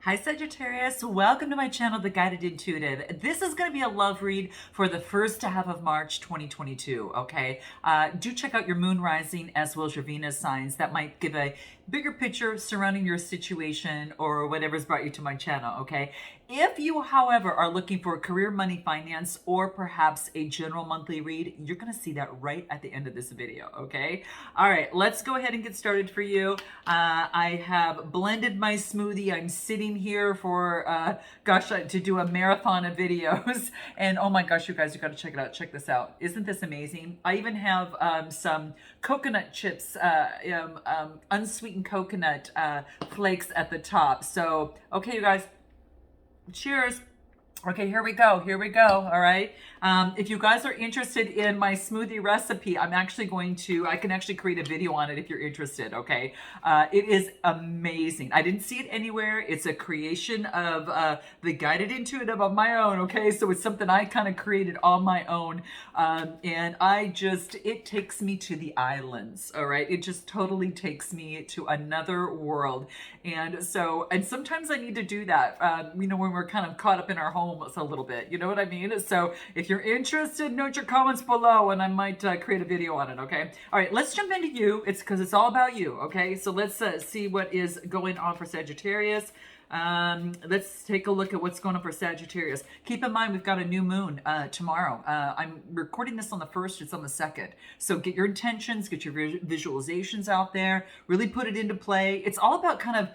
Hi Sagittarius, welcome to my channel, The Guided Intuitive. This is going to be a love read for the first half of March 2022, okay? Do check out your moon rising as well as your Venus signs. That might give a bigger picture surrounding your situation or whatever's brought you to my channel, okay? If you, however, are looking for career, money, finance, or perhaps a general monthly read, you're going to see that right at the end of this video, okay? All right, let's go ahead and get started for you. I have blended my smoothie. I'm sitting here for, to do a marathon of videos. And oh my gosh, you guys, you got to check it out. Check this out. Isn't this amazing? I even have some coconut chips, unsweetened coconut flakes at the top. So, okay, you guys, cheers. Okay, here we go. Here we go. All right. If you guys are interested in my smoothie recipe, I can actually create a video on it if you're interested. Okay. It is amazing. I didn't see it anywhere. It's a creation of the Guided Intuitive of my own. Okay. So it's something I kind of created on my own. And it takes me to the islands. All right. It just totally takes me to another world. And sometimes I need to do that, when we're kind of caught up in our home a little bit, you know what I mean? So if you're interested, note your comments below and I might create a video on it, okay? All right, let's jump into you. It's because it's all about you, okay? So let's see what is going on for Sagittarius. Let's take a look at what's going on for Sagittarius. Keep in mind, we've got a new moon tomorrow. I'm recording this on the 1st, it's on the 2nd. So get your intentions, get your visualizations out there, really put it into play. It's all about kind of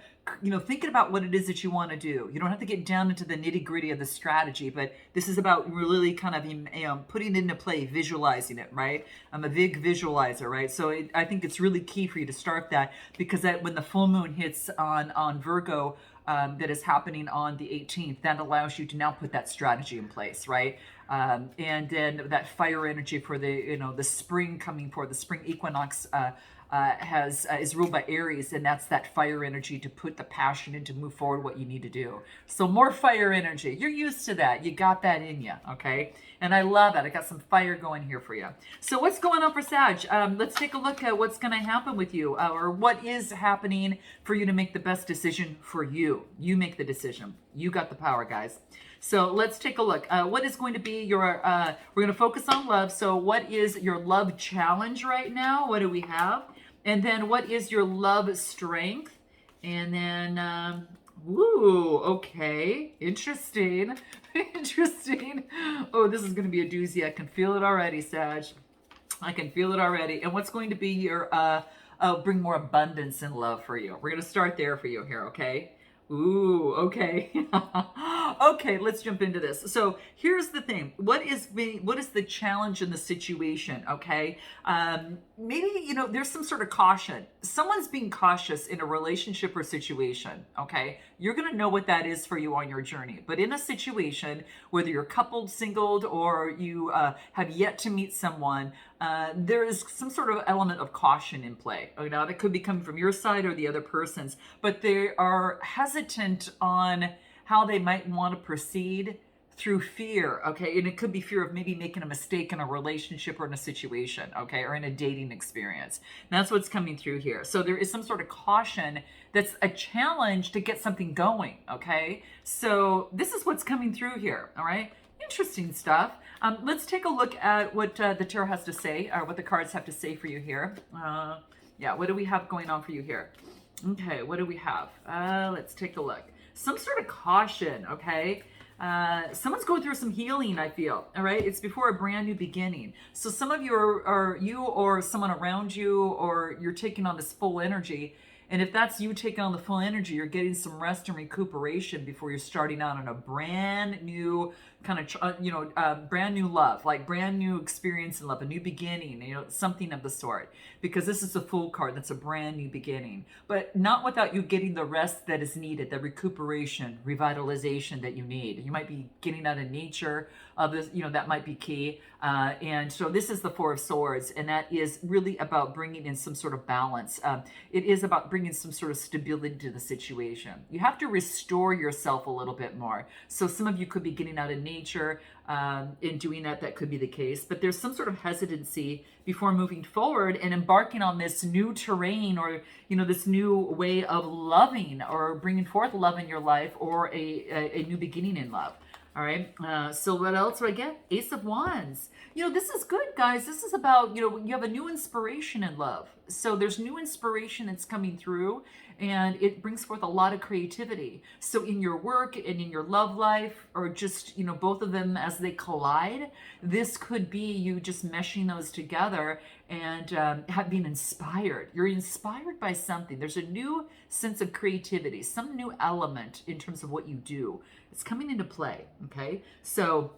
thinking about what it is that you want to do. You don't have to get down into the nitty gritty of the strategy, but this is about really kind of putting it into play, visualizing it, right? I'm a big visualizer, right? So I think it's really key for you to start that, because when the full moon hits on Virgo, that is happening on the 18th, that allows you to now put that strategy in place, right? And then that fire energy for the spring coming for the spring equinox is ruled by Aries, and that's that fire energy to put the passion in to move forward what you need to do. So more fire energy. You're used to that. You got that in you, okay? And I love it. I got some fire going here for you. So what's going on for Sag? Let's take a look at what's going to happen with you, or what is happening for you to make the best decision for you. You make the decision. You got the power, guys. So let's take a look. What is going to be your, we're going to focus on love. So what is your love challenge right now? What do we have? And then what is your love strength? And then, okay, interesting, interesting. Oh, this is going to be a doozy. I can feel it already, Sag. I can feel it already. And what's going to be your, bring more abundance and love for you? We're going to start there for you here, okay? Ooh, okay. Okay, let's jump into this. So here's the thing. What is the challenge in the situation, okay? Maybe, there's some sort of caution. Someone's being cautious in a relationship or situation, okay? You're going to know what that is for you on your journey. But in a situation, whether you're coupled, singled, or you have yet to meet someone, there is some sort of element of caution in play. Now, that could be coming from your side or the other person's, but they are hesitant on how they might want to proceed through fear, okay? And it could be fear of maybe making a mistake in a relationship or in a situation, okay? Or in a dating experience. And that's what's coming through here. So there is some sort of caution that's a challenge to get something going, okay? So this is what's coming through here, all right? Interesting stuff. Let's take a look at what the tarot has to say, or what the cards have to say for you here. Yeah, what do we have going on for you here? Okay, what do we have? Let's take a look. Some sort of caution, okay? Someone's going through some healing, I feel, all right? It's before a brand new beginning. So some of you are you or someone around you, or you're taking on this full energy. And if that's you taking on the full energy, you're getting some rest and recuperation before you're starting out on a brand new kind of, brand new love, like brand new experience in love, a new beginning, something of the sort. Because this is a Fool card, that's a brand new beginning. But not without you getting the rest that is needed, the recuperation, revitalization that you need. You might be getting out of nature, this, that might be key. And so this is the Four of Swords, and that is really about bringing in some sort of balance. It is about bringing some sort of stability to the situation. You have to restore yourself a little bit more. So some of you could be getting out of nature nature in doing that, that could be the case. But there's some sort of hesitancy before moving forward and embarking on this new terrain, or, you know, this new way of loving, or bringing forth love in your life, or a new beginning in love. All right. So what else do I get? Ace of Wands. You know, this is good, guys. This is about, you know, you have a new inspiration in love. So there's new inspiration that's coming through, and it brings forth a lot of creativity. So in your work and in your love life, or just, you know, both of them as they collide, this could be you just meshing those together and being inspired. You're inspired by something. There's a new sense of creativity, some new element in terms of what you do. It's coming into play, okay? So,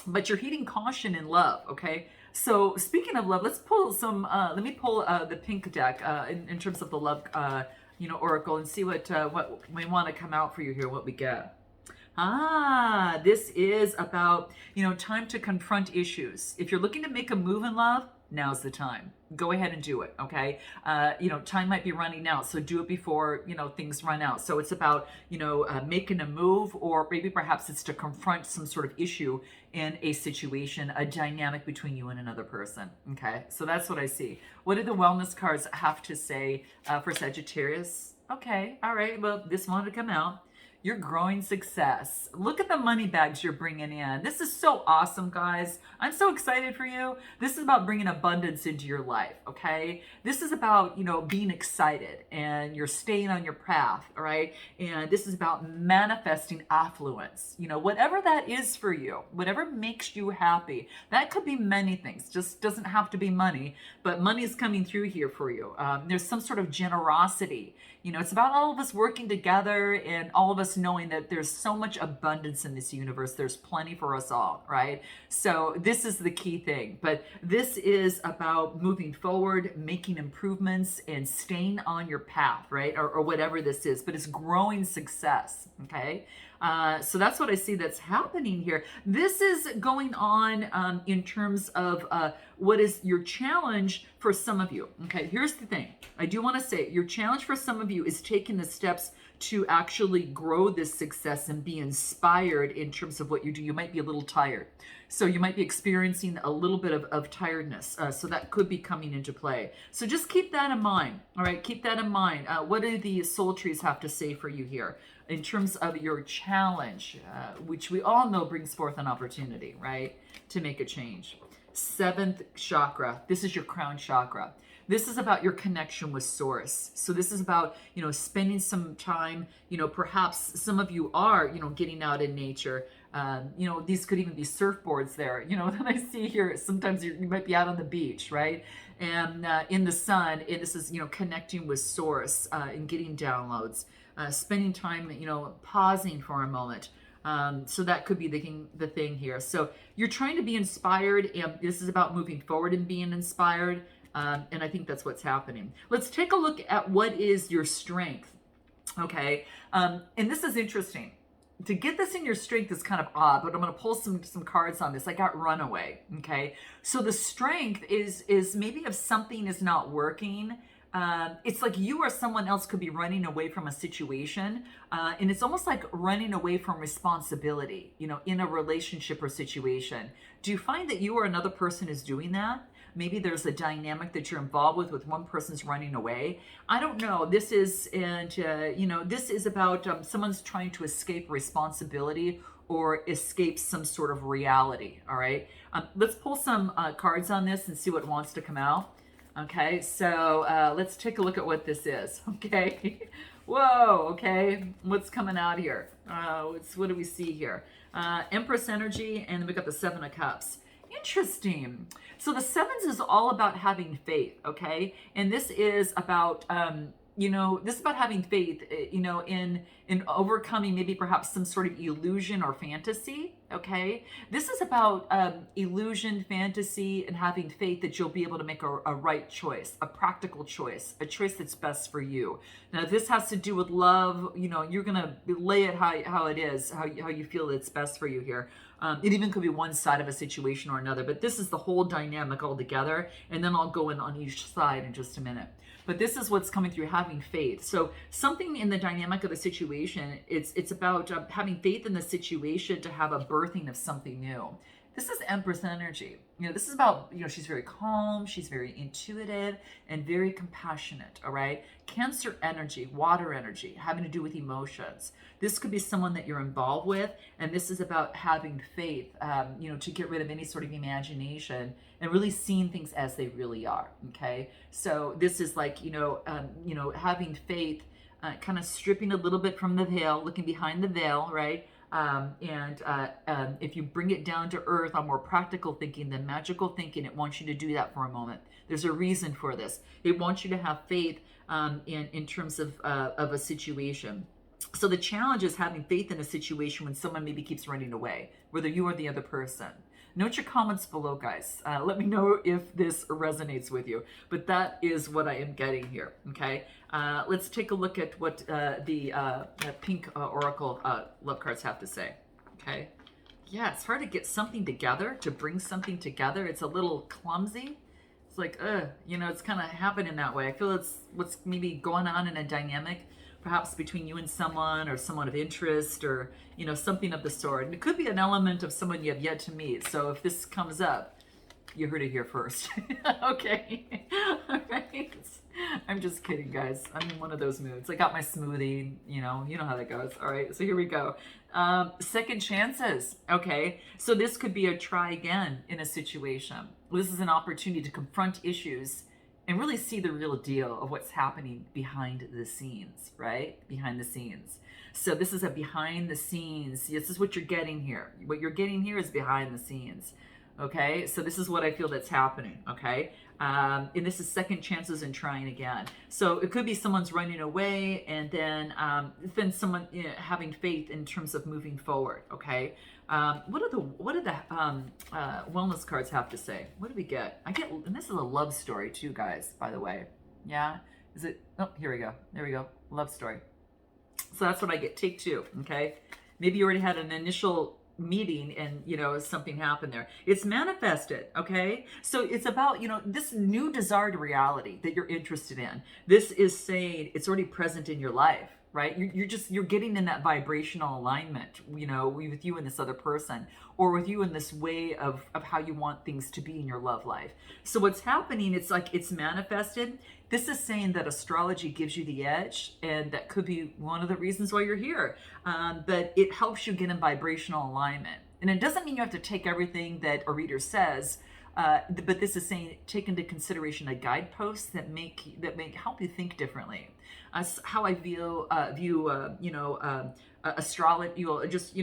but you're heeding caution in love, okay? So speaking of love, let's pull some, let me pull the pink deck in terms of the love, you know, oracle, and see what we want to come out for you here, what we get. This is about, you know, time to confront issues. If you're looking to make a move in love, now's the time. Go ahead and do it, okay? You know, time might be running out, so do it before, you know, things run out. So it's about, you know, making a move, or maybe perhaps it's to confront some sort of issue in a situation, a dynamic between you and another person, okay? So that's what I see. What do the wellness cards have to say for Sagittarius? Okay, all right, well, this wanted to come out. Your growing success. Look at the money bags you're bringing in. This is so awesome, guys. I'm so excited for you. This is about bringing abundance into your life, okay? This is about, you know, being excited, and you're staying on your path, all right? And this is about manifesting affluence. You know, whatever that is for you, whatever makes you happy. That could be many things. Just doesn't have to be money, but money is coming through here for you. There's some sort of generosity. You know, it's about all of us working together, and all of us knowing that there's so much abundance in this universe. There's plenty for us all, right? So this is the key thing. But this is about moving forward, making improvements, and staying on your path, right? Or whatever this is. But it's growing success, okay? So that's what I see that's happening here. This is going on in terms of what is your challenge for some of you. Okay, here's the thing. I do want to say your challenge for some of you is taking the steps to actually grow this success and be inspired in terms of what you do. You might be a little tired. So you might be experiencing a little bit of tiredness. So that could be coming into play. So just keep that in mind. All right, keep that in mind. What do the soul trees have to say for you here in terms of your challenge, which we all know brings forth an opportunity, right, to make a change? 7th chakra. This is your crown chakra. This is about your connection with source. So this is about, you know, spending some time, you know, perhaps some of you are, you know, getting out in nature. You know, these could even be surfboards there, you know, that I see here. Sometimes you might be out on the beach, right? And in the sun, and this is, you know, connecting with source and getting downloads, spending time, you know, pausing for a moment. So that could be the thing here. So you're trying to be inspired, and this is about moving forward and being inspired. And I think that's what's happening. Let's take a look at what is your strength. Okay. And this is interesting. To get this in your strength is kind of odd, but I'm going to pull some cards on this. I got runaway. Okay. So the strength is maybe if something is not working, it's like you or someone else could be running away from a situation. And it's almost like running away from responsibility, you know, in a relationship or situation. Do you find that you or another person is doing that? Maybe there's a dynamic that you're involved with one person's running away. I don't know. This is, and you know, this is about someone's trying to escape responsibility or escape some sort of reality. All right. Let's pull some cards on this and see what wants to come out. Okay. So let's take a look at what this is. Okay. Whoa. Okay. What's coming out here? What do we see here? Empress energy, and then we got the 7 of Cups. Interesting. So the 7s is all about having faith, okay? And this is about, you know, this is about having faith, you know, in overcoming maybe perhaps some sort of illusion or fantasy, okay? This is about illusion, fantasy, and having faith that you'll be able to make a right choice, a practical choice, a choice that's best for you. Now, if this has to do with love, you know, you're going to lay it how it is, how you feel it's best for you here. It even could be one side of a situation or another, but this is the whole dynamic all together, and then I'll go in on each side in just a minute. but this is what's coming through, having faith. So something in the dynamic of the situation, it's about having faith in the situation to have a birthing of something new. This is Empress energy. This is about, she's very calm, she's very intuitive, and very compassionate, all right? Cancer energy, water energy, having to do with emotions. This could be someone that you're involved with, and this is about having faith, to get rid of any sort of imagination and really seeing things as they really are, okay? So this is like, having faith, kind of stripping a little bit from the veil, looking behind the veil, right? If you bring it down to earth on more practical thinking than magical thinking, it wants you to do that for a moment. There's a reason for this. It wants you to have faith in terms of a situation. So the challenge is having faith in a situation when someone maybe keeps running away, whether you or the other person. Note your comments below, guys. Let me know if this resonates with you. But that is what I am getting here, okay? Let's take a look at what the pink oracle love cards have to say, okay? Yeah, it's hard to get something together, to bring something together. It's a little clumsy. It's like, it's kind of happening that way. I feel it's what's maybe going on in a dynamic, perhaps between you and someone or someone of interest or, something of the sort. And it could be an element of someone you have yet to meet. So if this comes up, you heard it here first. Okay. All right. I'm just kidding, guys. I'm in one of those moods. I got my smoothie, you know how that goes. All right. So here we go. Second chances. Okay. So this could be a try again in a situation. This is an opportunity to confront issues and really see the real deal of what's happening behind the scenes, right? Behind the scenes. So this is a behind the scenes. This is what you're getting here. What you're getting here is behind the scenes. Okay, so this is what I feel that's happening. Okay, and this is second chances and trying again. So it could be someone's running away, and then someone having faith in terms of moving forward. Okay, what do the wellness cards have to say? What do we get? And this is a love story too, guys. By the way, yeah, is it? Oh, here we go. There we go. Love story. So that's what I get. Take two. Okay, maybe you already had an initial meeting and something happened there. It's manifested. Okay, so it's about this new desired reality that you're interested in. This is saying it's already present in your life, right? You're getting in that vibrational alignment, with you and this other person, or with you in this way of how you want things to be in your love life. So what's happening, it's like it's manifested. This is saying that astrology gives you the edge, and that could be one of the reasons why you're here. But it helps you get in vibrational alignment. And it doesn't mean you have to take everything that a reader says, but this is saying take into consideration a guidepost that help you think differently. How I view astrology,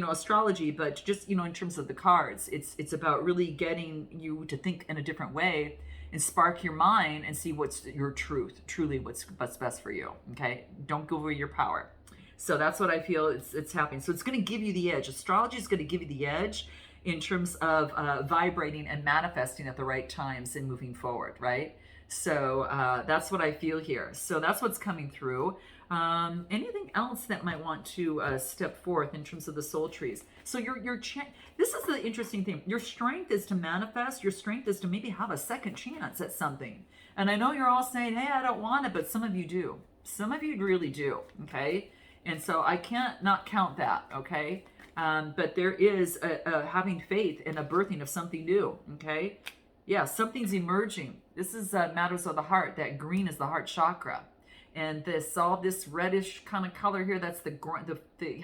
astrology, but just in terms of the cards, it's about really getting you to think in a different way and spark your mind and see what's your truly what's best for you. Okay, don't go over your power. So that's what I feel it's happening. So it's going to give you the edge. Astrology is going to give you the edge in terms of vibrating and manifesting at the right times and moving forward, right? So that's what I feel here. So that's what's coming through. Anything else that might want to step forth in terms of the soul trees? So this is the interesting thing. Your strength is to manifest. Your strength is to maybe have a second chance at something. And I know you're all saying, hey, I don't want it, but some of you do. Some of you really do, okay? And so I can't not count that, okay? But there is a having faith in a birthing of something new, okay? Yeah, something's emerging. This is matters of the heart. That green is the heart chakra. And all this reddish kind of color here, that's the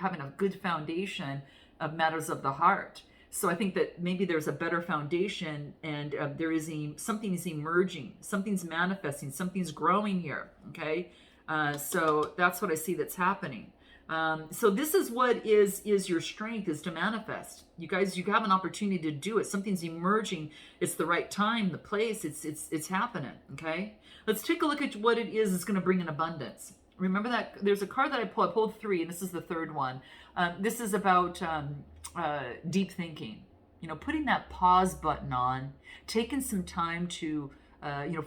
having a good foundation of matters of the heart. So I think that maybe there's a better foundation, and something is emerging, something's manifesting, something's growing here, okay? So that's what I see that's happening. So this is what is your strength, is to manifest. You guys, you have an opportunity to do it. Something's emerging. It's the right time, the place. It's happening. Okay. Let's take a look at what it is that's going to bring in abundance. Remember that there's a card that I pulled three, and this is the third one. This is about deep thinking. Putting that pause button on, taking some time to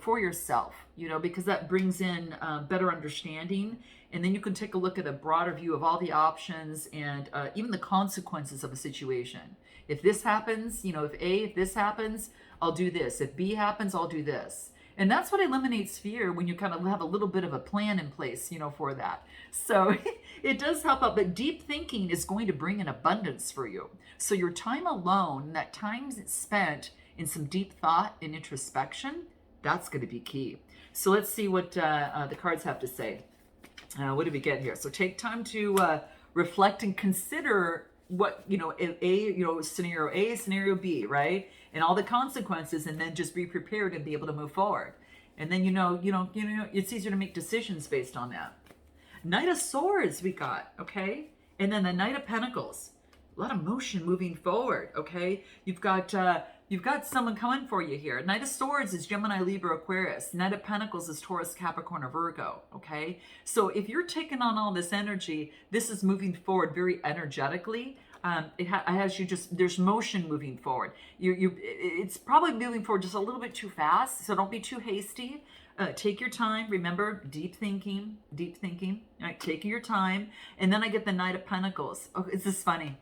for yourself, because that brings in better understanding. And then you can take a look at a broader view of all the options and even the consequences of a situation. If this happens, if this happens, I'll do this. If B happens, I'll do this. And that's what eliminates fear, when you kind of have a little bit of a plan in place, for that. So it does help out, but deep thinking is going to bring an abundance for you. So your time alone, that time spent in some deep thought and introspection, that's going to be key. So let's see what the cards have to say. What do we get here? So take time to reflect and consider what, scenario A, scenario B, right? And all the consequences, and then just be prepared and be able to move forward. And then, it's easier to make decisions based on that. Knight of Swords we got, okay? And then the Knight of Pentacles. A lot of motion moving forward, okay? You've got someone coming for you here. Knight of Swords is Gemini, Libra, Aquarius. Knight of Pentacles is Taurus, Capricorn, or Virgo, okay? So if you're taking on all this energy, this is moving forward very energetically. It has you there's motion moving forward. It's probably moving forward just a little bit too fast, so don't be too hasty. Take your time. Remember, deep thinking, all right, taking your time. And then I get the Knight of Pentacles. Oh, this is funny.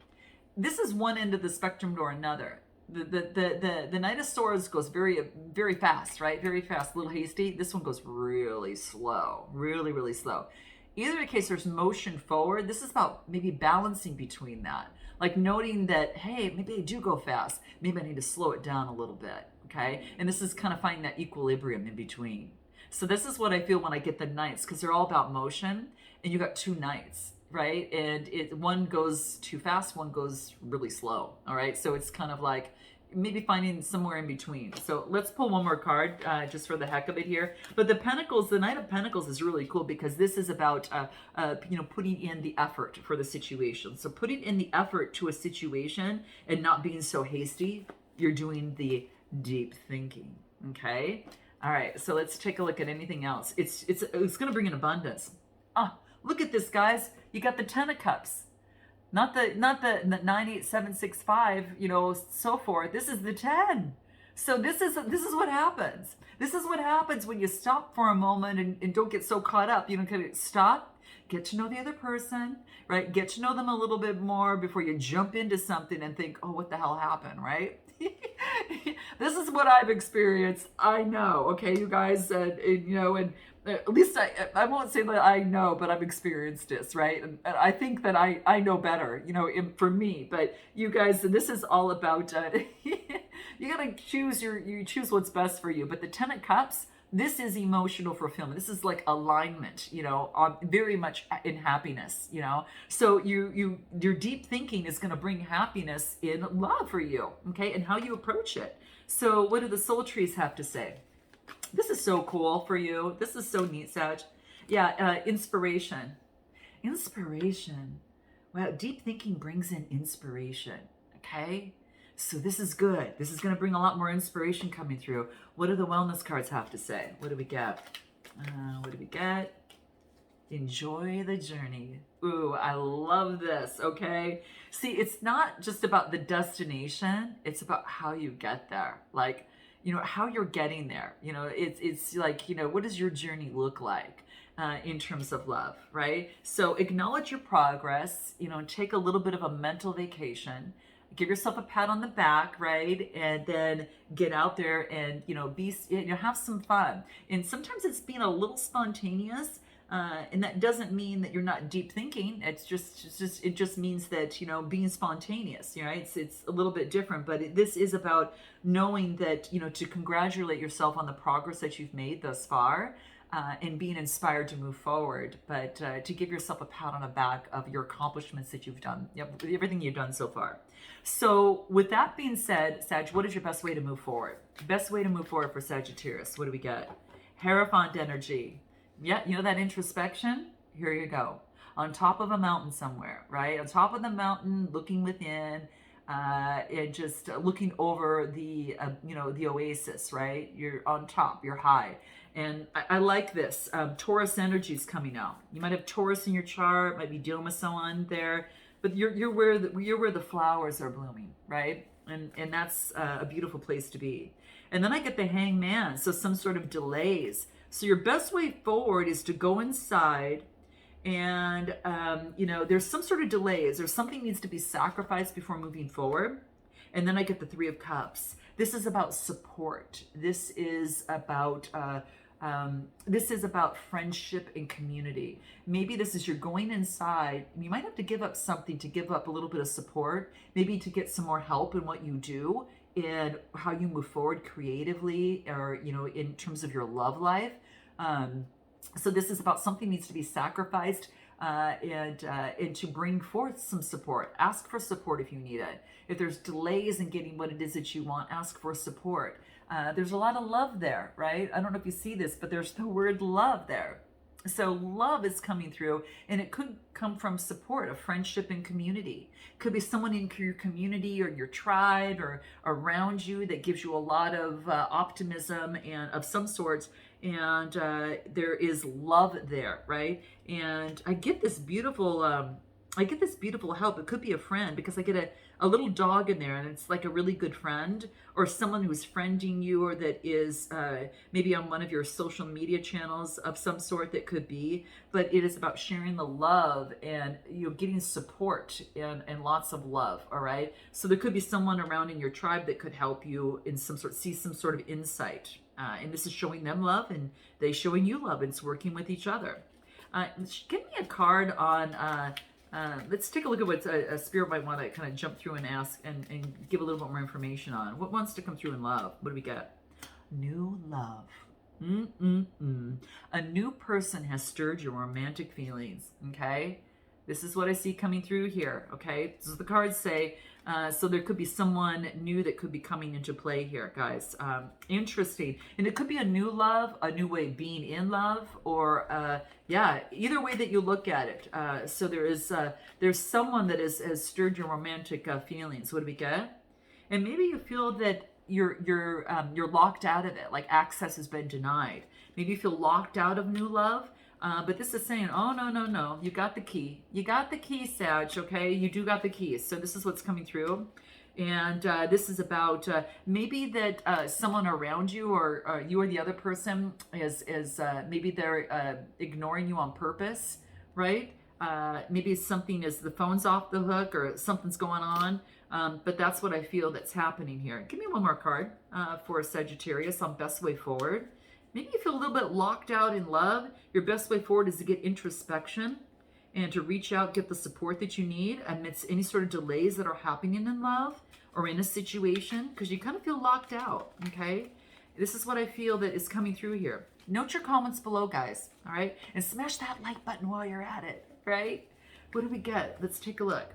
This is one end of the spectrum or another. The Knight of Swords goes very, very fast, right? Very fast, a little hasty. This one goes really slow, really, really slow. Either case, there's motion forward. This is about maybe balancing between that. Like noting that, hey, maybe I do go fast. Maybe I need to slow it down a little bit, okay? And this is kind of finding that equilibrium in between. So this is what I feel when I get the Knights, because they're all about motion, and you got two Knights, right? And one goes too fast, one goes really slow, all right? So it's kind of like maybe finding somewhere in between. So let's pull one more card just for the heck of it here. But the Pentacles, the Knight of Pentacles is really cool, because this is about, putting in the effort for the situation. So putting in the effort to a situation and not being so hasty. You're doing the deep thinking, okay? All right, so let's take a look at anything else. It's going to bring an abundance. Look at this, guys. You got the Ten of Cups. Not the 98765, so forth. This is the 10. So this is what happens. This is what happens when you stop for a moment and don't get so caught up. Kind of stop, get to know the other person, right? Get to know them a little bit more before you jump into something and think, oh, what the hell happened, right? This is what I've experienced. I know, okay, you guys, and at least I won't say that I know, but I've experienced this, right? And I think that I know better, for me. But you guys, this is all about you gotta choose you choose what's best for you. But the Ten of Cups, this is emotional fulfillment. This is like alignment, on very much in happiness, So your deep thinking is going to bring happiness in love for you, okay? And how you approach it. So what do the soul trees have to say? This is so cool for you. This is so neat, Sag. Yeah, inspiration. Inspiration. Wow, deep thinking brings in inspiration, okay? So this is good. This is going to bring a lot more inspiration coming through. What do the wellness cards have to say? What do we get? What do we get? Enjoy the journey. Ooh, I love this, okay? See, it's not just about the destination. It's about how you get there. Like, how you're getting there. It's like, what does your journey look like in terms of love, right? So acknowledge your progress, take a little bit of a mental vacation. Give yourself a pat on the back, right? And then get out there and, have some fun. And sometimes it's being a little spontaneous. And that doesn't mean that you're not deep thinking. It just means that, being spontaneous, right? It's a little bit different, but this is about knowing that, to congratulate yourself on the progress that you've made thus far. And being inspired to move forward, but to give yourself a pat on the back of your accomplishments that you've done, everything you've done so far. So with that being said, Sag, what is your best way to move forward? Best way to move forward for Sagittarius. What do we get? Hierophant energy. Yeah, that introspection? Here you go. On top of a mountain somewhere, right? On top of the mountain, looking within, and just looking over the, the oasis, right? You're on top, you're high. And I like this. Taurus energy is coming out. You might have Taurus in your chart, might be dealing with someone there, but you're where the flowers are blooming, right? And that's a beautiful place to be. And then I get the Hangman, so some sort of delays. So your best way forward is to go inside and, there's some sort of delays or something needs to be sacrificed before moving forward. And then I get the Three of Cups. This is about support. This is about friendship and community. Maybe this is you're going inside. You might have to give up something to give up a little bit of support, maybe to get some more help in what you do, in how you move forward creatively, or, you know, in terms of your love life. So this is about something needs to be sacrificed, and to bring forth some support. Ask for support if you need it. If there's delays in getting what it is that you want, ask for support. There's a lot of love there, right? I don't know if you see this, but there's the word love there. So love is coming through, and it could come from support, a friendship and community. Could be someone in your community or your tribe or around you that gives you a lot of optimism and of some sorts, and there is love there, right? And I get this beautiful help. It could be a friend, because I get a little dog in there, and it's like a really good friend, or someone who's friending you, or that is maybe on one of your social media channels of some sort. That could be, but it is about sharing the love and, you know, getting support and lots of love. All right. So there could be someone around in your tribe that could help you in some sort, see some sort of insight. And this is showing them love, and they showing you love. And it's working with each other. Give me a card on, let's take a look at what a spirit might want to kind of jump through and ask and give a little bit more information on. What wants to come through in love? What do we get? New love. A new person has stirred your romantic feelings, okay? This is what I see coming through here, okay? This is what the cards say. So there could be someone new that could be coming into play here, guys. Interesting. And it could be a new love, a new way of being in love, or yeah, either way that you look at it. So there's someone that has stirred your romantic feelings. What do we get? And maybe you feel that you're locked out of it, like access has been denied. Maybe you feel locked out of new love. But this is saying, oh, no, you got the key. You got the key, Sag, okay? You do got the keys. So this is what's coming through. And this is about maybe that someone around you, or you or the other person, is maybe they're ignoring you on purpose, right? Maybe something is, the phone's off the hook, or something's going on. But that's what I feel that's happening here. Give me one more card for Sagittarius on best way forward. Maybe you feel a little bit locked out in love. Your best way forward is to get introspection and to reach out, get the support that you need amidst any sort of delays that are happening in love or in a situation, because you kind of feel locked out, okay? This is what I feel that is coming through here. Note your comments below, guys, all right? And smash that like button while you're at it, right? What do we get? Let's take a look.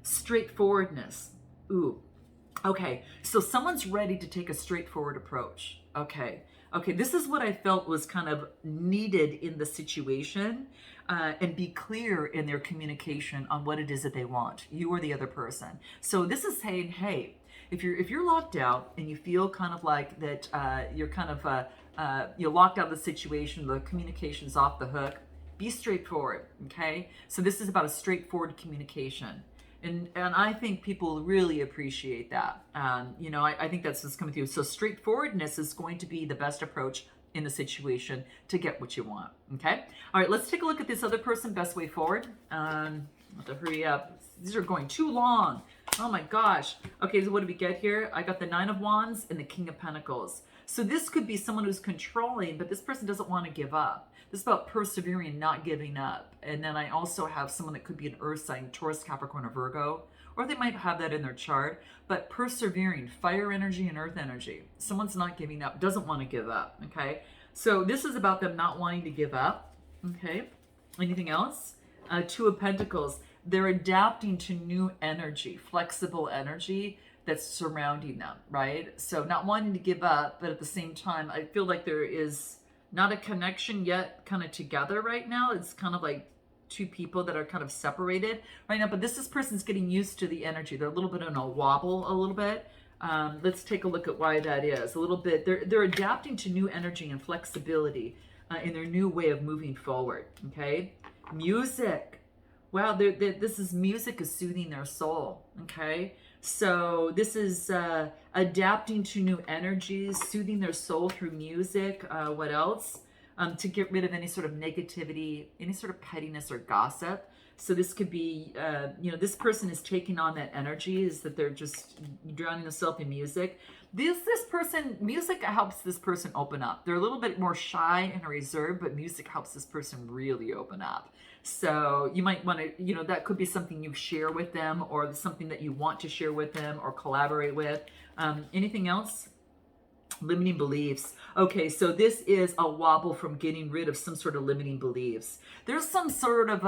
Straightforwardness. Ooh. Okay, so someone's ready to take a straightforward approach. Okay, this is what I felt was kind of needed in the situation, and be clear in their communication on what it is that they want, you or the other person. So this is saying, hey, if you're locked out and you feel kind of like that, you're kind of you're locked out of the situation, the communication's off the hook, be straightforward, okay? So this is about a straightforward communication. And I think people really appreciate that. You know, I think that's what's coming through. So straightforwardness is going to be the best approach in the situation to get what you want, okay? All right, let's take a look at this other person, best way forward. I have to hurry up. These are going too long. Oh my gosh. Okay, so what do we get here? I got the Nine of Wands and the King of Pentacles. So this could be someone who's controlling, but this person doesn't want to give up. This is about persevering, not giving up. And then I also have someone that could be an earth sign, Taurus, Capricorn, or Virgo, or they might have that in their chart, but persevering, fire energy and earth energy. Someone's not giving up, doesn't want to give up, okay? So this is about them not wanting to give up, okay? Anything else? Two of Pentacles. They're adapting to new energy, flexible energy that's surrounding them, right? So not wanting to give up, but at the same time, I feel like there is not a connection yet kind of together right now. It's kind of like two people that are kind of separated right now, but this person's getting used to the energy. They're a little bit in a wobble a little bit. Let's take a look at why that is. A little bit, they're adapting to new energy and flexibility in their new way of moving forward, okay? Music. Wow, this is music is soothing their soul, okay? So this is adapting to new energies, soothing their soul through music. What else? To get rid of any sort of negativity, any sort of pettiness or gossip. So this could be, you know, this person is taking on that energy, is that they're just drowning themselves in music. This person, music helps this person open up. They're a little bit more shy and reserved, but music helps this person really open up. So you might want to, you know, that could be something you share with them, or something that you want to share with them or collaborate with. Anything else? Limiting beliefs. Okay, so this is a wobble from getting rid of some sort of limiting beliefs. There's some sort of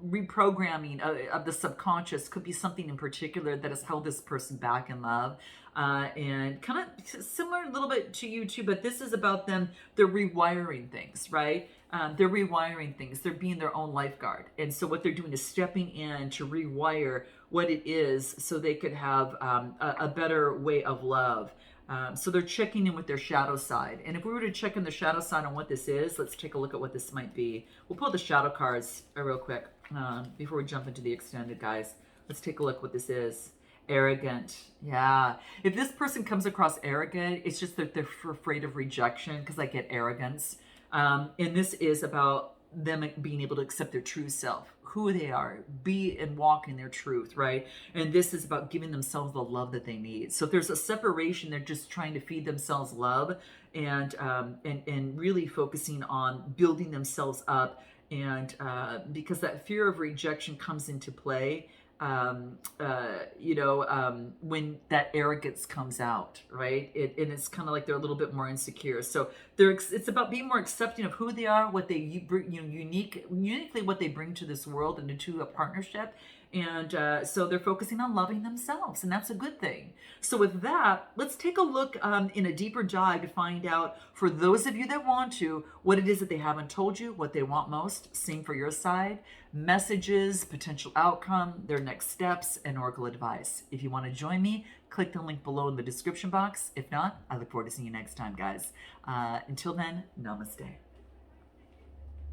reprogramming of the subconscious. Could be something in particular that has held this person back in love. And kind of similar a little bit to you too, but this is about them. They're rewiring things, right? They're rewiring things. They're being their own lifeguard. And so what they're doing is stepping in to rewire what it is so they could have a better way of love. So they're checking in with their shadow side. And if we were to check in the shadow side on what this is, let's take a look at what this might be. We'll pull the shadow cards real quick before we jump into the extended, guys. Let's take a look what this is. Arrogant. Yeah. If this person comes across arrogant, it's just that they're afraid of rejection, because I get arrogance. And this is about them being able to accept their true self, who they are, be and walk in their truth, right? And this is about giving themselves the love that they need. So if there's a separation, they're just trying to feed themselves love, and really focusing on building themselves up. And because that fear of rejection comes into play, when that arrogance comes out, right? And it's kind of like they're a little bit more insecure. So it's about being more accepting of who they are, what they bring, uniquely what they bring to this world and to a partnership. And so they're focusing on loving themselves, and that's a good thing. So with that, let's take a look in a deeper dive to find out, for those of you that want to, what it is that they haven't told you, what they want most. Same for your side. Messages, potential outcome, their next steps, and oracle advice. If you want to join me, click the link below in the description box. If not, I look forward to seeing you next time, guys. Until then, namaste.